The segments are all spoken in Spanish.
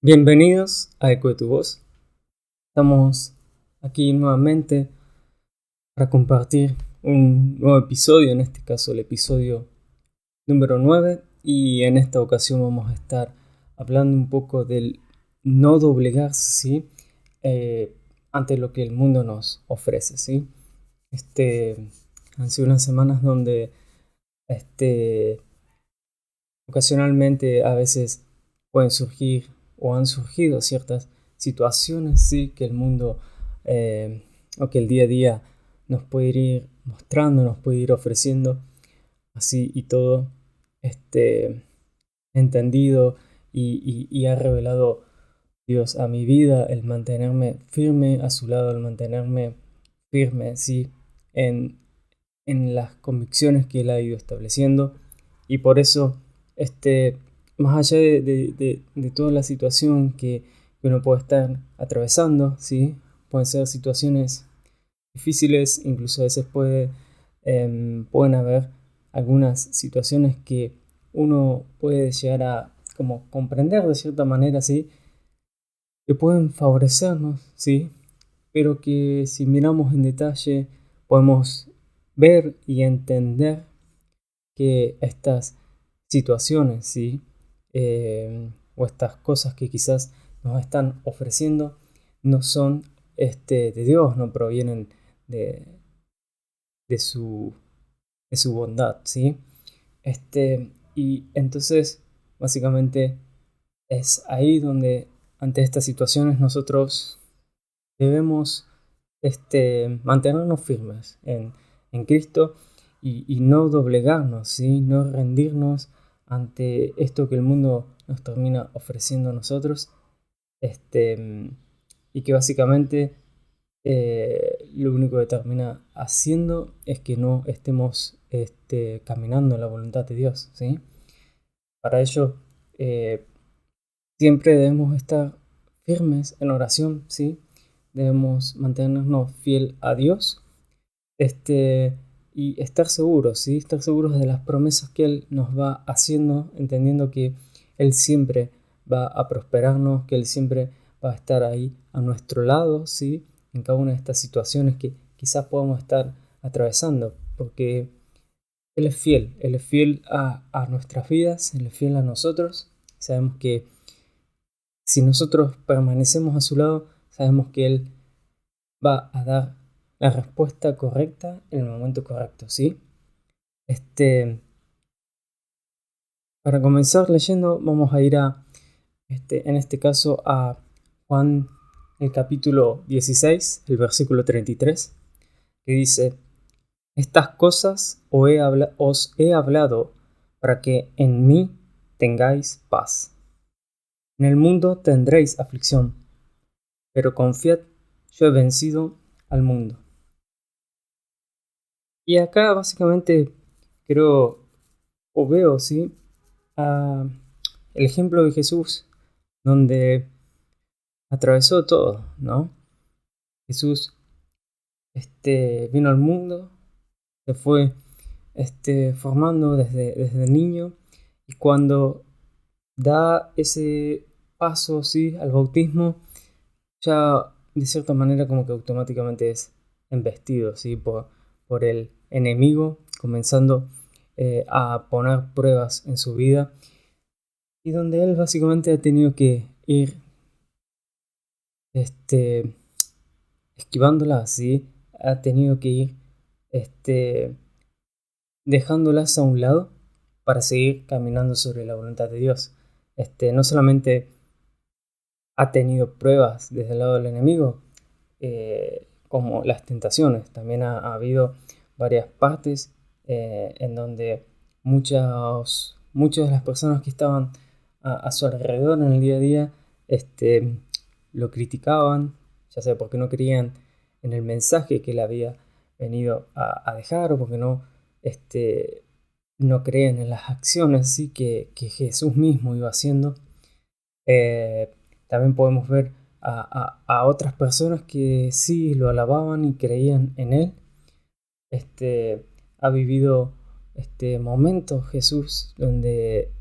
Bienvenidos a Eco de tu Voz. Estamos aquí nuevamente para compartir un nuevo episodio, en este caso el episodio número 9, y en esta ocasión vamos a estar hablando un poco del no doblegarse, ¿sí? Ante lo que el mundo nos ofrece, ¿sí? Han sido unas semanas donde ocasionalmente a veces pueden surgir o han surgido ciertas situaciones, sí, que el mundo o que el día a día nos puede ir mostrando, nos puede ir ofreciendo, así y todo entendido y ha revelado Dios a mi vida el mantenerme firme a su lado, el mantenerme firme, sí, en, en las convicciones que Él ha ido estableciendo. Y por eso, más allá de toda la situación que uno puede estar atravesando, ¿sí? Pueden ser situaciones difíciles, incluso a veces pueden haber algunas situaciones que uno puede llegar a como comprender de cierta manera, ¿sí? Que pueden favorecernos, ¿sí? Pero que si miramos en detalle podemos ver y entender que estas situaciones, ¿sí? O estas cosas que quizás nos están ofreciendo no son de Dios, no provienen de, de, su, de su bondad, ¿sí? Y entonces, básicamente, es ahí donde ante estas situaciones nosotros debemos mantenernos firmes en Cristo y no doblegarnos, ¿sí? No rendirnos ante esto que el mundo nos termina ofreciendo a nosotros, y que básicamente lo único que termina haciendo es que no estemos caminando en la voluntad de Dios, ¿sí? Para ello, eh, siempre debemos estar firmes en oración, ¿sí? Debemos mantenernos fiel a Dios, y estar seguros, ¿sí? Estar seguros de las promesas que Él nos va haciendo, entendiendo que Él siempre va a prosperarnos, que Él siempre va a estar ahí a nuestro lado, ¿sí? En cada una de estas situaciones que quizás podamos estar atravesando, porque Él es fiel a nuestras vidas, Él es fiel a nosotros. Sabemos que si nosotros permanecemos a su lado, sabemos que Él va a dar la respuesta correcta en el momento correcto, ¿sí? Para comenzar leyendo, vamos a ir en este caso, a Juan, el capítulo 16, el versículo 33, que dice: Estas cosas os he hablado para que en mí tengáis paz. En el mundo tendréis aflicción, pero confiad, yo he vencido al mundo. Y acá básicamente creo o veo, ¿sí? El ejemplo de Jesús, donde atravesó todo, ¿no? Jesús vino al mundo, se fue formando desde niño, y cuando da ese paso, ¿sí? Al bautismo, ya de cierta manera como que automáticamente es embestido, ¿sí? por el enemigo, comenzando a poner pruebas en su vida, y donde él básicamente ha tenido que ir esquivándolas, así, ha tenido que ir dejándolas a un lado para seguir caminando sobre la voluntad de Dios. No solamente ha tenido pruebas desde el lado del enemigo, como las tentaciones, también ha habido varias partes en donde muchas de las personas que estaban a su alrededor en el día a día lo criticaban, ya sea porque no creían en el mensaje que él había venido a dejar, o porque no creen en las acciones, ¿sí? que Jesús mismo iba haciendo. También podemos ver a otras personas que sí lo alababan y creían en él. Ha vivido momentos Jesús donde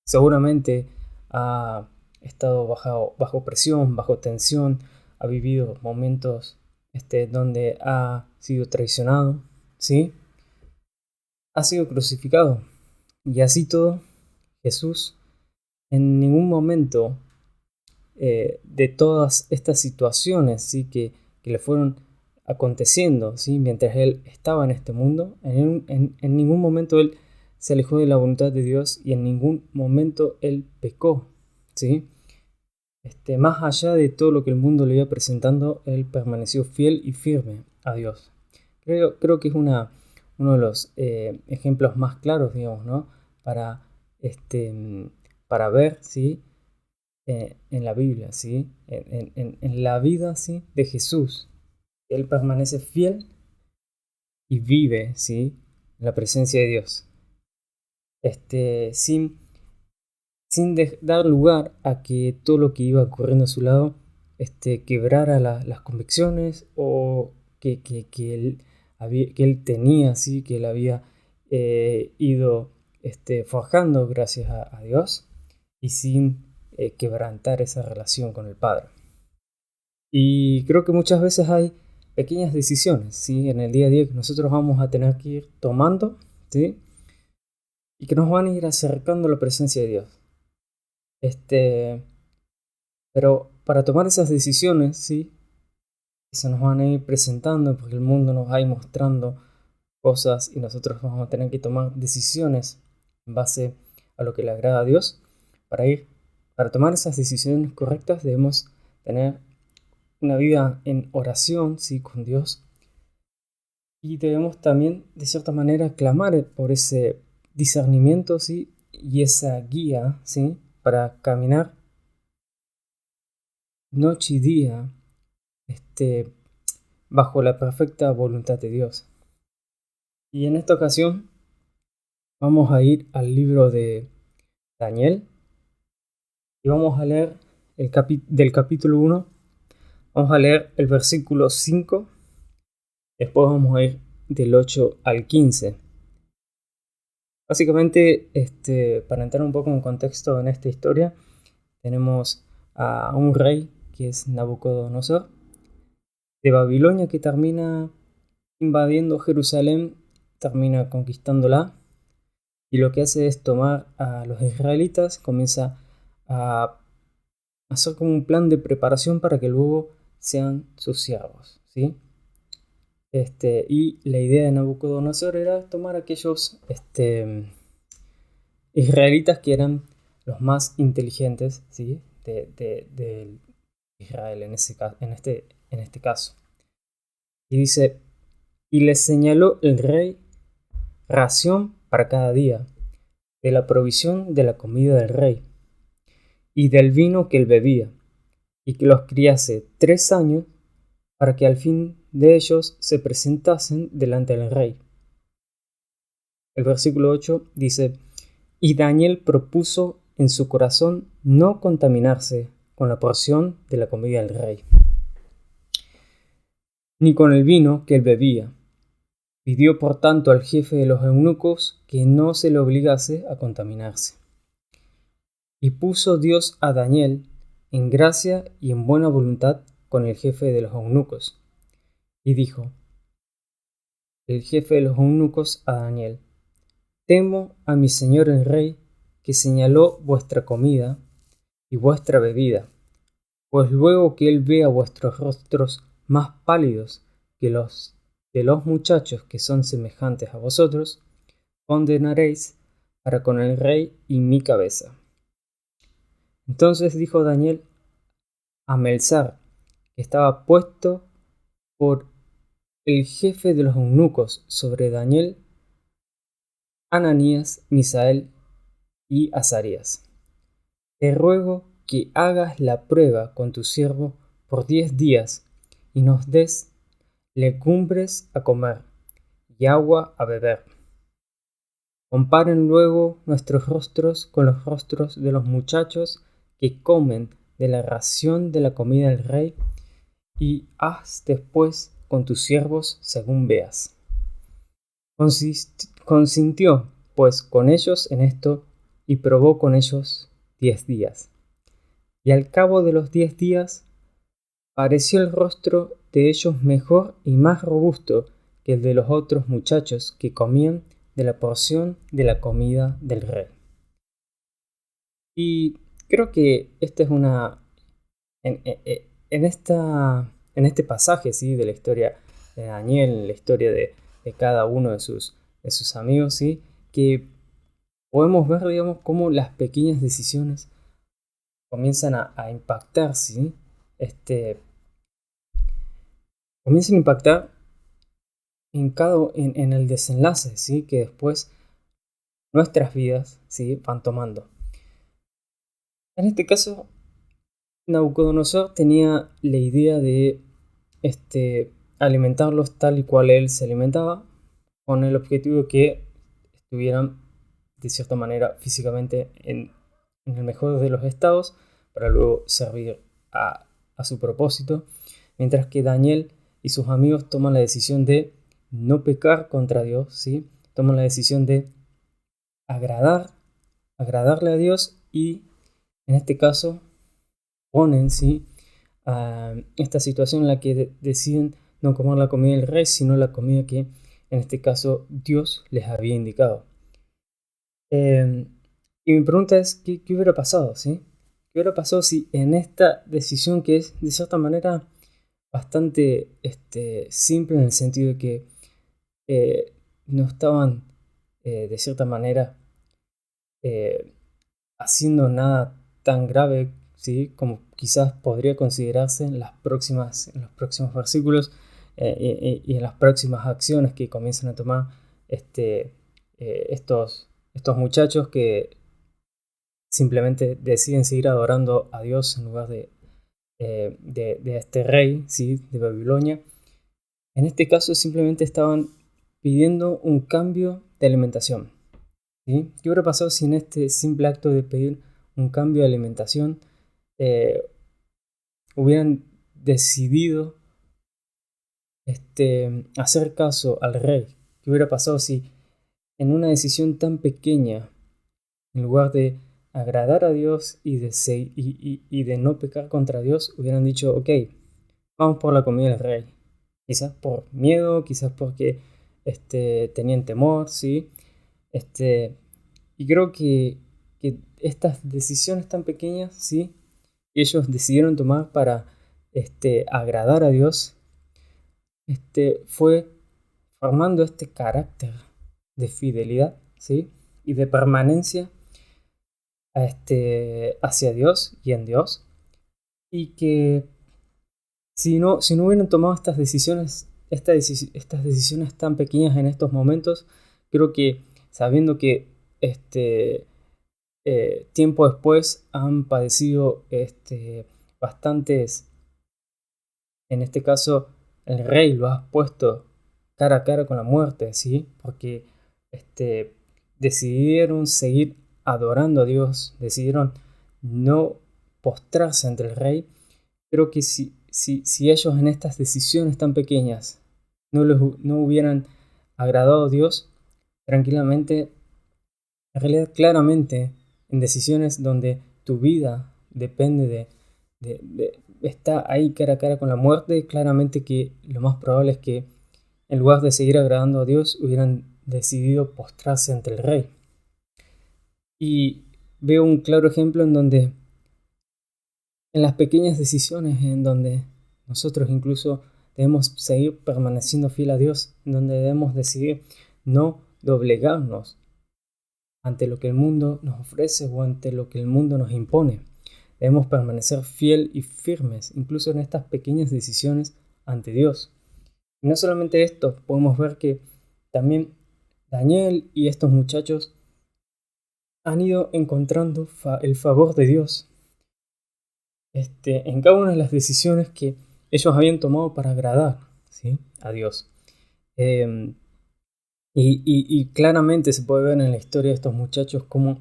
seguramente ha estado bajo presión, bajo tensión, ha vivido momentos donde ha sido traicionado, ¿sí? Ha sido crucificado. Y así todo, Jesús en ningún momento de todas estas situaciones, ¿sí? que le fueron aconteciendo, ¿sí? Mientras él estaba en este mundo, en ningún momento él se alejó de la voluntad de Dios y en ningún momento él pecó, ¿sí? Más allá de todo lo que el mundo le iba presentando, él permaneció fiel y firme a Dios. Creo que es uno de los ejemplos más claros, digamos, ¿no? Para, para ver, ¿sí? En la Biblia, ¿sí? En la vida, ¿sí? De Jesús. Él permanece fiel y vive, ¿sí? En la presencia de Dios. Sin dar lugar a que todo lo que iba ocurriendo a su lado quebrara las convicciones o que él tenía, ¿sí? Que él había ido forjando gracias a Dios y sin quebrantar esa relación con el Padre. Y creo que muchas veces hay pequeñas decisiones, ¿sí? En el día a día que nosotros vamos a tener que ir tomando, ¿sí? Y que nos van a ir acercando a la presencia de Dios. Pero para tomar esas decisiones, ¿sí? Que se nos van a ir presentando porque el mundo nos va a ir mostrando cosas y nosotros vamos a tener que tomar decisiones en base a lo que le agrada a Dios. Para tomar esas decisiones correctas debemos tener una vida en oración, ¿sí? Con Dios. Y debemos también, de cierta manera, clamar por ese discernimiento, ¿sí? Y esa guía, ¿sí? Para caminar noche y día bajo la perfecta voluntad de Dios. Y en esta ocasión vamos a ir al libro de Daniel y vamos a leer del capítulo 1, vamos a leer el versículo 5, después vamos a ir del 8 al 15. Básicamente, para entrar un poco en contexto en esta historia, tenemos a un rey que es Nabucodonosor de Babilonia que termina invadiendo Jerusalén, termina conquistándola y lo que hace es tomar a los israelitas, comienza a hacer como un plan de preparación para que luego sean sus siervos, ¿sí? Y la idea de Nabucodonosor era tomar a aquellos israelitas que eran los más inteligentes, ¿sí? de Israel en este caso. Y dice, y les señaló el rey ración para cada día, de la provisión de la comida del rey, y del vino que él bebía, y que los criase 3 años, para que al fin de ellos se presentasen delante del rey. El versículo 8 dice, y Daniel propuso en su corazón no contaminarse con la porción de la comida del rey, ni con el vino que él bebía. Pidió por tanto al jefe de los eunucos que no se le obligase a contaminarse. Y puso Dios a Daniel en gracia y en buena voluntad con el jefe de los eunucos. Y dijo el jefe de los eunucos a Daniel, temo a mi señor el rey, que señaló vuestra comida y vuestra bebida, pues luego que él vea vuestros rostros más pálidos que los de los muchachos que son semejantes a vosotros, condenaréis para con el rey y mi cabeza. Entonces dijo Daniel a Melzar, que estaba puesto por el jefe de los eunucos sobre Daniel, Ananías, Misael y Azarías, te ruego que hagas la prueba con tu siervo por 10 días y nos des legumbres a comer y agua a beber. Comparen luego nuestros rostros con los rostros de los muchachos que comen de la ración de la comida del rey, y haz después con tus siervos según veas. Consintió pues con ellos en esto y probó con ellos 10 días. Y al cabo de los 10 días pareció el rostro de ellos mejor y más robusto que el de los otros muchachos que comían de la porción de la comida del rey. Y creo que esta es una... En este pasaje, ¿sí?, de la historia de Daniel, la historia de cada uno de sus amigos, ¿sí?, que podemos ver, digamos, cómo las pequeñas decisiones comienzan a impactar, ¿sí? Comienzan a impactar en el desenlace, ¿sí?, que después nuestras vidas, ¿sí?, van tomando. En este caso, Nabucodonosor tenía la idea de alimentarlos tal y cual él se alimentaba, con el objetivo de que estuvieran de cierta manera físicamente en el mejor de los estados para luego servir a su propósito, mientras que Daniel y sus amigos toman la decisión de no pecar contra Dios, ¿sí? Toman la decisión de agradarle a Dios y en este caso ponen, ¿sí?, a esta situación en la que deciden no comer la comida del rey, sino la comida que en este caso Dios les había indicado. Y mi pregunta es, ¿qué hubiera pasado? ¿Sí? ¿Qué hubiera pasado si en esta decisión, que es de cierta manera bastante simple, en el sentido de que no estaban de cierta manera eh, haciendo nada tan grave, ¿sí?, como quizás podría considerarse en los próximos versículos, y en las próximas acciones que comienzan a tomar estos muchachos que simplemente deciden seguir adorando a Dios en lugar de este rey, ¿sí?, de Babilonia. En este caso simplemente estaban pidiendo un cambio de alimentación, ¿sí? ¿Qué hubiera pasado si en este simple acto de pedir un cambio de alimentación eh, hubieran decidido hacer caso al rey? ¿Qué hubiera pasado si en una decisión tan pequeña, en lugar de agradar a Dios y de no pecar contra Dios, hubieran dicho, ok, vamos por la comida del rey? Quizás por miedo, quizás porque tenían temor, ¿sí? Y creo que estas decisiones tan pequeñas, ¿sí?, que ellos decidieron tomar para agradar a Dios, fue formando este carácter de fidelidad, ¿sí?, y de permanencia hacia Dios y en Dios. Y que si no hubieran tomado estas decisiones tan pequeñas en estos momentos, creo que sabiendo que tiempo después han padecido bastantes, en este caso el rey lo ha puesto cara a cara con la muerte, ¿sí? Porque decidieron seguir adorando a Dios, decidieron no postrarse ante el rey. Creo que si ellos en estas decisiones tan pequeñas no hubieran agradado a Dios, tranquilamente, en realidad claramente, en decisiones donde tu vida depende está ahí cara a cara con la muerte, claramente que lo más probable es que en lugar de seguir agradando a Dios, hubieran decidido postrarse ante el rey. Y veo un claro ejemplo en donde, en las pequeñas decisiones en donde nosotros incluso debemos seguir permaneciendo fiel a Dios, en donde debemos decidir no doblegarnos ante lo que el mundo nos ofrece o ante lo que el mundo nos impone. Debemos permanecer fiel y firmes, incluso en estas pequeñas decisiones ante Dios. Y no solamente esto, podemos ver que también Daniel y estos muchachos han ido encontrando el favor de Dios en cada una de las decisiones que ellos habían tomado para agradar, ¿sí?, a Dios. Y claramente se puede ver en la historia de estos muchachos cómo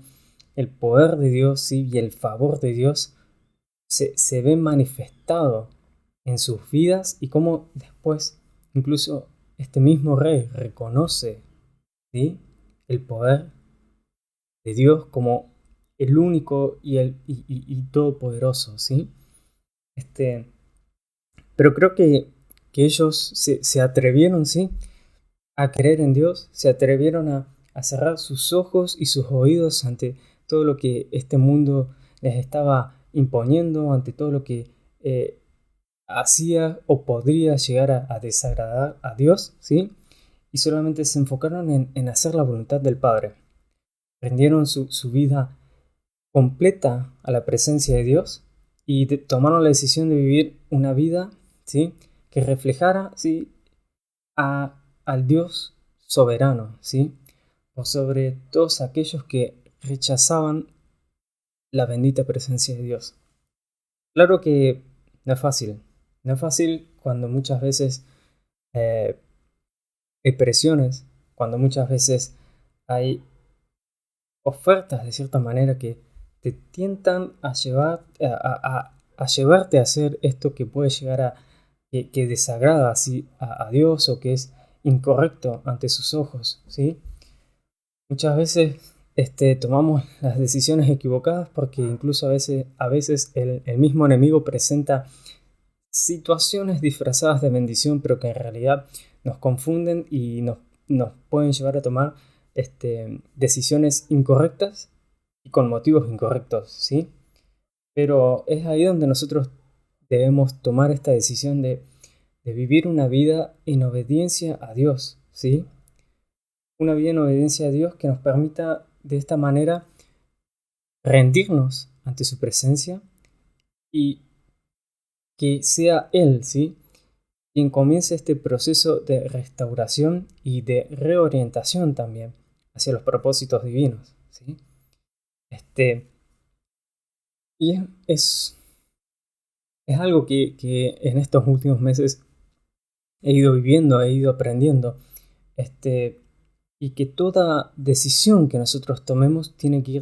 el poder de Dios, ¿sí?, y el favor de Dios se ve manifestado en sus vidas, y cómo después incluso este mismo rey reconoce, ¿sí?, el poder de Dios como el único y todopoderoso, ¿sí? Pero creo que ellos se atrevieron, ¿sí? A creer en Dios, se atrevieron a cerrar sus ojos y sus oídos ante todo lo que este mundo les estaba imponiendo, ante todo lo que eh, hacía o podría llegar a desagradar a Dios, ¿sí? Y solamente se enfocaron en hacer la voluntad del Padre. Rendieron su vida completa a la presencia de Dios y tomaron la decisión de vivir una vida, ¿sí? Que reflejara, ¿sí? Al Dios soberano, ¿sí? Por sobre todos aquellos que rechazaban la bendita presencia de Dios. Claro que no es fácil. No es fácil cuando muchas veces eh, hay presiones, cuando muchas veces hay ofertas de cierta manera que te tientan a llevarte a hacer esto que puede llegar que desagrada así a Dios o que es incorrecto ante sus ojos, ¿sí? Muchas veces tomamos las decisiones equivocadas porque incluso a veces el mismo enemigo presenta situaciones disfrazadas de bendición, pero que en realidad nos confunden y nos pueden llevar a tomar decisiones incorrectas y con motivos incorrectos, ¿sí? Pero es ahí donde nosotros debemos tomar esta decisión de vivir una vida en obediencia a Dios, ¿sí? Una vida en obediencia a Dios que nos permita de esta manera rendirnos ante su presencia y que sea Él, ¿sí? Quien comience este proceso de restauración y de reorientación también hacia los propósitos divinos, ¿sí? Este, y es algo que en estos últimos meses he ido viviendo, he ido aprendiendo, y que toda decisión que nosotros tomemos tiene que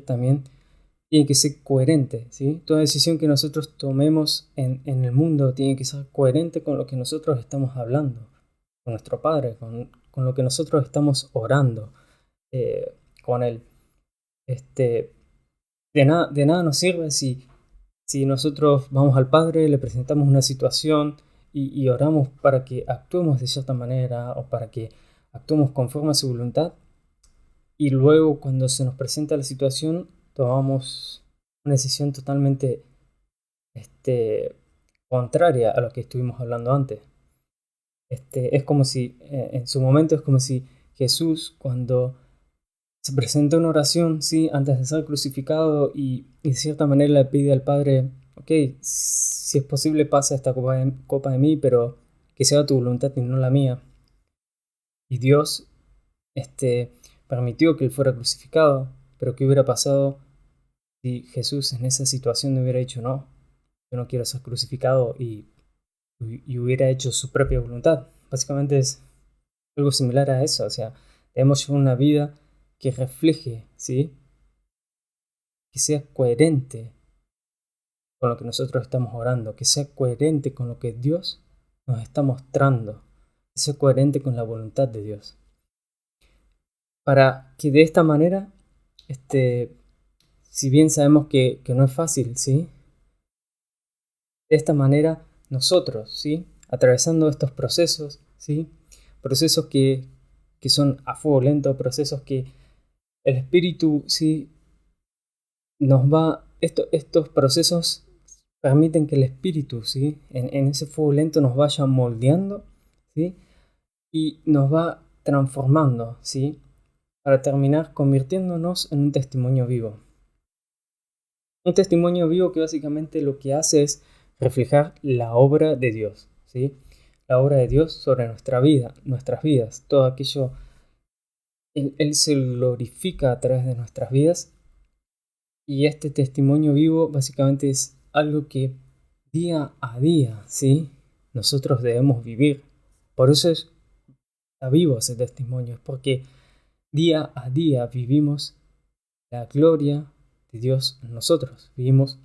ser coherente, ¿sí? Toda decisión que nosotros tomemos en el mundo tiene que ser coherente con lo que nosotros estamos hablando, con nuestro Padre, con lo que nosotros estamos orando con Él. Este, de nada nos sirve si nosotros vamos al Padre, le presentamos una situación y oramos para que actuemos de cierta manera o para que actuemos conforme a su voluntad y luego cuando se nos presenta la situación tomamos una decisión totalmente este, contraria a lo que estuvimos hablando antes. Es como si, en su momento es como si Jesús cuando se presenta una oración, ¿sí? Antes de ser crucificado y de cierta manera le pide al Padre, ok, si es posible pasa esta copa de mí, pero que sea tu voluntad y no la mía. Y Dios este, permitió que él fuera crucificado, pero ¿qué hubiera pasado si Jesús en esa situación no hubiera dicho no? Yo no quiero ser crucificado y hubiera hecho su propia voluntad. Básicamente es algo similar a eso, o sea, debemos llevar una vida que refleje, ¿sí? Que sea coherente con lo que nosotros estamos orando, que sea coherente con lo que Dios nos está mostrando, que sea coherente con la voluntad de Dios. Para que de esta manera, si bien sabemos que no es fácil, ¿sí? De esta manera nosotros, ¿sí? Atravesando estos procesos, ¿sí? Procesos que son a fuego lento, procesos que el espíritu, ¿sí? Estos procesos permiten que el espíritu, ¿sí? En ese fuego lento nos vaya moldeando, ¿sí? Y nos va transformando, ¿sí? Para terminar convirtiéndonos en un testimonio vivo. Un testimonio vivo que básicamente lo que hace es reflejar la obra de Dios, ¿sí? La obra de Dios sobre nuestra vida, nuestras vidas, todo aquello, Él se glorifica a través de nuestras vidas y este testimonio vivo básicamente es algo que día a día, ¿sí? Nosotros debemos vivir. Por eso está vivo ese testimonio, es porque día a día vivimos la gloria de Dios en nosotros, vivimos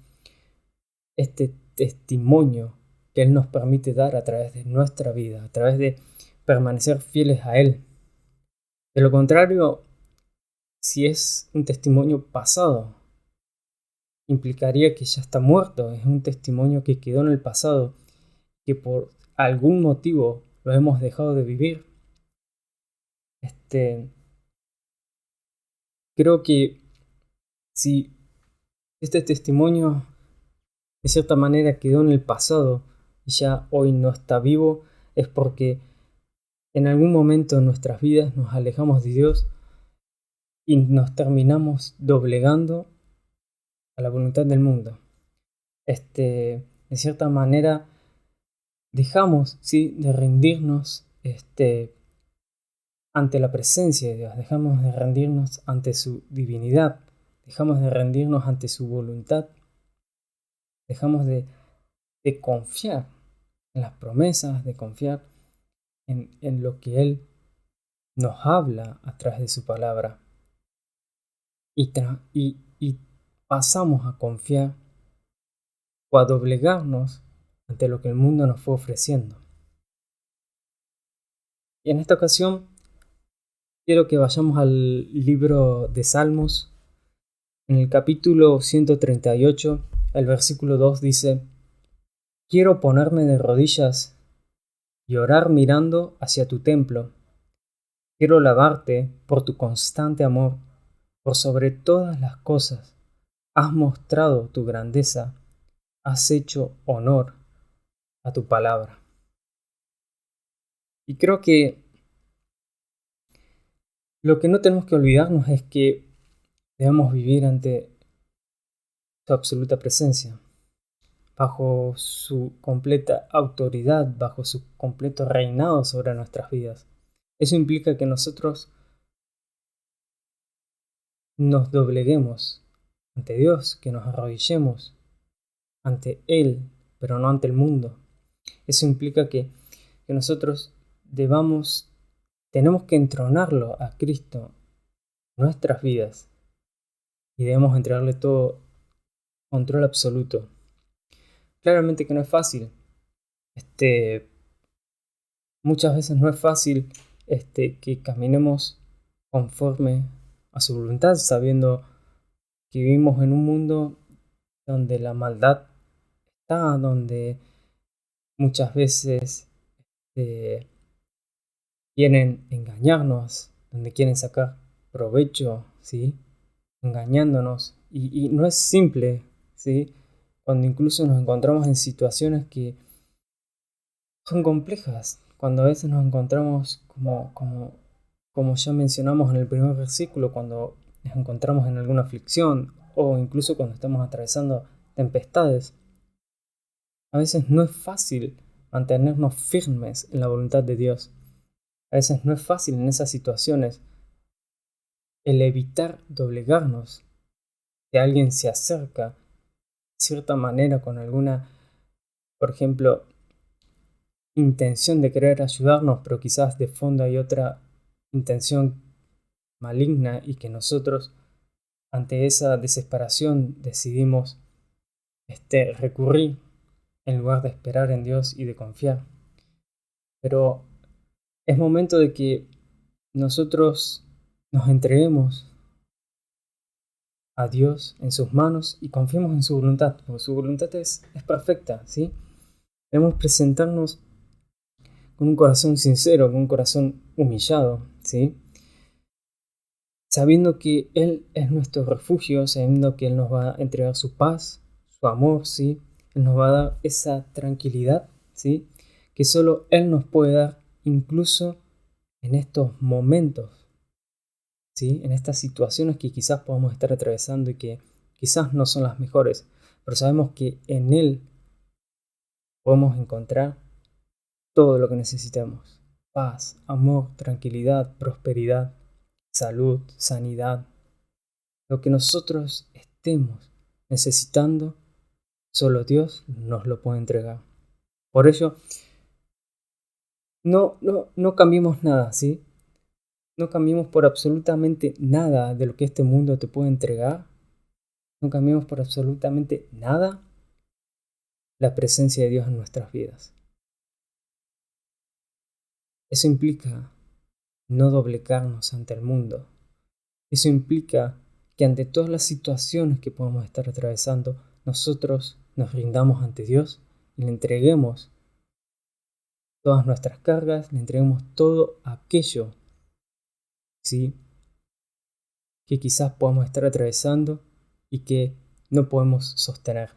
este testimonio que Él nos permite dar a través de nuestra vida, a través de permanecer fieles a Él. De lo contrario, si es un testimonio pasado, implicaría que ya está muerto, es un testimonio que quedó en el pasado, que por algún motivo lo hemos dejado de vivir. Creo que si este testimonio de cierta manera quedó en el pasado y ya hoy no está vivo, es porque en algún momento de nuestras vidas nos alejamos de Dios y nos terminamos doblegando a la voluntad del mundo. De cierta manera dejamos, ¿sí?, de rendirnos ante la presencia de Dios, dejamos de rendirnos ante su divinidad, dejamos de rendirnos ante su voluntad, dejamos de confiar en las promesas, de confiar en lo que Él nos habla a través de su palabra. Y pasamos a confiar o a doblegarnos ante lo que el mundo nos fue ofreciendo. Y en esta ocasión quiero que vayamos al libro de Salmos. En el capítulo 138, el versículo 2 dice: Quiero ponerme de rodillas y orar mirando hacia tu templo. Quiero alabarte por tu constante amor, por sobre todas las cosas. Has mostrado tu grandeza, has hecho honor a tu palabra. Y creo que lo que no tenemos que olvidarnos es que debemos vivir ante su absoluta presencia, bajo su completa autoridad, bajo su completo reinado sobre nuestras vidas. Eso implica que nosotros nos dobleguemos ante Dios, que nos arrodillemos ante Él, pero no ante el mundo. Eso implica que nosotros tenemos que entronarlo a Cristo en nuestras vidas y debemos entregarle todo control absoluto. Claramente que no es fácil. Muchas veces no es fácil que caminemos conforme a su voluntad, sabiendo que vivimos en un mundo donde la maldad está, donde muchas veces quieren engañarnos, donde quieren sacar provecho, ¿sí?, engañándonos. Y no es simple, ¿sí?, cuando incluso nos encontramos en situaciones que son complejas, cuando a veces nos encontramos como ya mencionamos en el primer versículo, cuando nos encontramos en alguna aflicción o incluso cuando estamos atravesando tempestades. A veces no es fácil mantenernos firmes en la voluntad de Dios. A veces no es fácil en esas situaciones el evitar doblegarnos. Si alguien se acerca de cierta manera con alguna, por ejemplo, intención de querer ayudarnos, pero quizás de fondo hay otra intención maligna y que nosotros ante esa desesperación decidimos recurrir en lugar de esperar en Dios y de confiar. Pero es momento de que nosotros nos entreguemos a Dios en sus manos y confiemos en su voluntad, porque su voluntad es perfecta, ¿sí? Debemos presentarnos con un corazón sincero, con un corazón humillado, ¿sí?, sabiendo que Él es nuestro refugio, sabiendo que Él nos va a entregar su paz, su amor, ¿sí? Él nos va a dar esa tranquilidad, ¿sí?, que solo Él nos puede dar, incluso en estos momentos, ¿sí?, en estas situaciones que quizás podamos estar atravesando y que quizás no son las mejores, pero sabemos que en Él podemos encontrar todo lo que necesitamos: paz, amor, tranquilidad, prosperidad, salud, sanidad. Lo que nosotros estemos necesitando, solo Dios nos lo puede entregar. Por ello, no cambiemos nada, ¿sí? No cambiemos por absolutamente nada de lo que este mundo te puede entregar. No cambiemos por absolutamente nada la presencia de Dios en nuestras vidas. Eso implica no doblegarnos ante el mundo. Eso implica que ante todas las situaciones que podamos estar atravesando, nosotros nos rindamos ante Dios y le entreguemos todas nuestras cargas, le entreguemos todo aquello, ¿sí?, que quizás podamos estar atravesando y que no podemos sostener.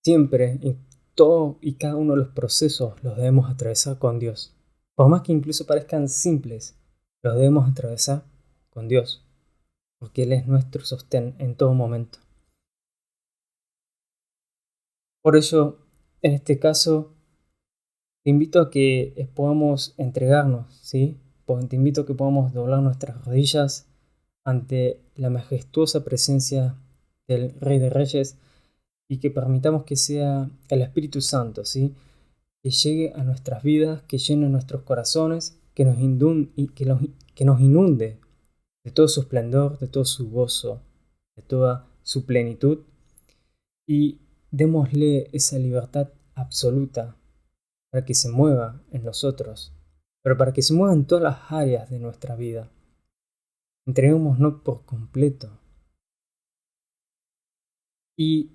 Siempre, en todo y cada uno de los procesos, los debemos atravesar con Dios. Por más que incluso parezcan simples, los debemos atravesar con Dios, porque Él es nuestro sostén en todo momento. Por ello, en este caso, te invito a que podamos entregarnos, ¿sí? Te invito a que podamos doblar nuestras rodillas ante la majestuosa presencia del Rey de Reyes y que permitamos que sea el Espíritu Santo, ¿sí?, que llegue a nuestras vidas, que llene nuestros corazones, que nos inunde de todo su esplendor, de todo su gozo, de toda su plenitud, y démosle esa libertad absoluta para que se mueva en nosotros, pero para que se mueva en todas las áreas de nuestra vida. Entreguémonos por completo. Y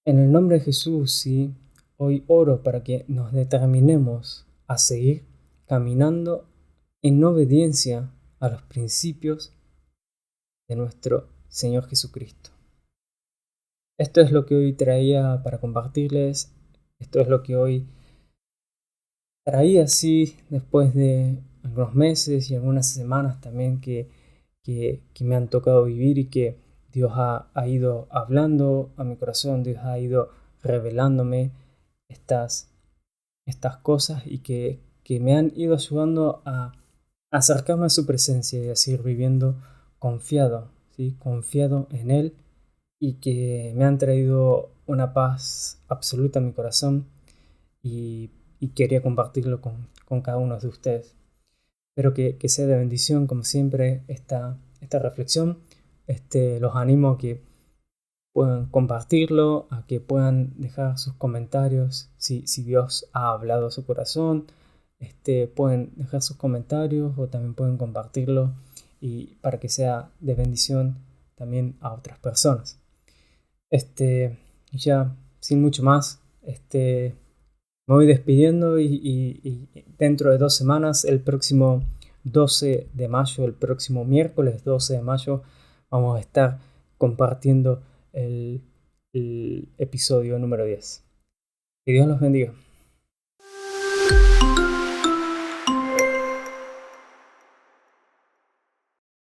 en el nombre de Jesús, sí, hoy oro para que nos determinemos a seguir caminando en obediencia a los principios de nuestro Señor Jesucristo. Esto es lo que hoy traía para compartirles. Esto es lo que hoy traía así después de algunos meses y algunas semanas también que me han tocado vivir y que Dios ha ido hablando a mi corazón, Dios ha ido revelándome estas cosas y que me han ido ayudando a acercarme a su presencia y a seguir viviendo confiado, ¿sí?, confiado en Él, y que me han traído una paz absoluta a mi corazón y quería compartirlo con cada uno de ustedes. Espero que sea de bendición, como siempre, esta reflexión. Los animo a que puedan compartirlo, a que puedan dejar sus comentarios si Dios ha hablado a su corazón. Pueden dejar sus comentarios o también pueden compartirlo y para que sea de bendición también a otras personas. Ya sin mucho más, me voy despidiendo y dentro de 2 semanas, el próximo 12 de mayo, el próximo miércoles 12 de mayo, vamos a estar compartiendo el episodio número 10. Que Dios los bendiga.